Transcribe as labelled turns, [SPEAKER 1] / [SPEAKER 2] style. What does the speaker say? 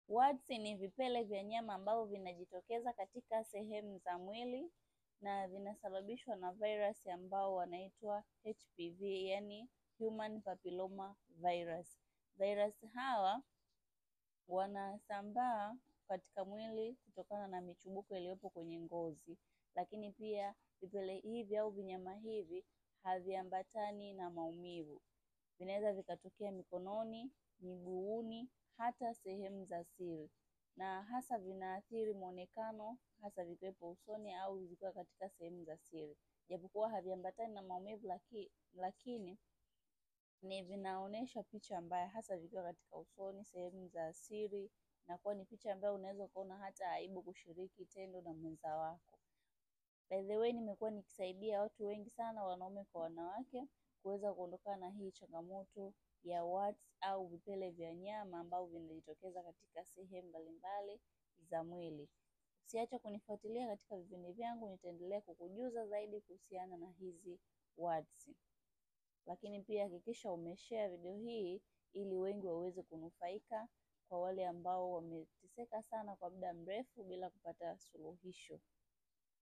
[SPEAKER 1] Warts ni vipele vya nyama ambavyo vinajitokeza katika sehemu za mwili na vinasababishwa na virus ambao wanaitwa HPV, yani Human Papilloma Virus. Virus hawa wanasambaa katika mwili kutokana na michubuko iliyopo kwenye ngozi, lakini pia vipele hivi au vinyama hivi haviambatani na maumivu. Vinaweza vikatokea mikononi, miguuni, hata sehemu za siri, na hasa vinaathiri muonekano, hasa vikiwepo usoni au vikiwa katika sehemu za siri. Japokuwa haviambatani na maumivu, lakini ni vinaonesha picha mbaya, hasa vikiwa katika usoni, sehemu za siri, na kuwa ni picha ambayo unaweza kuona hata aibu kushiriki tendo na mwenza wako. By the way, nimekuwa nikisaidia watu wengi sana, wanaume kwa wanawake, kuweza kuondokana na hii changamoto ya warts au vipele vya nyama ambao vinajitokeza katika sehemu mbalimbali za mwili. Usiache kunifuatilia katika vipindi vyangu, nitaendelea kukujuza zaidi kuhusiana na hizi warts. Lakini pia hakikisha umeshare video hii ili wengi waweze kunufaika, kwa wale ambao wameteseka sana kwa muda mrefu bila kupata suluhisho.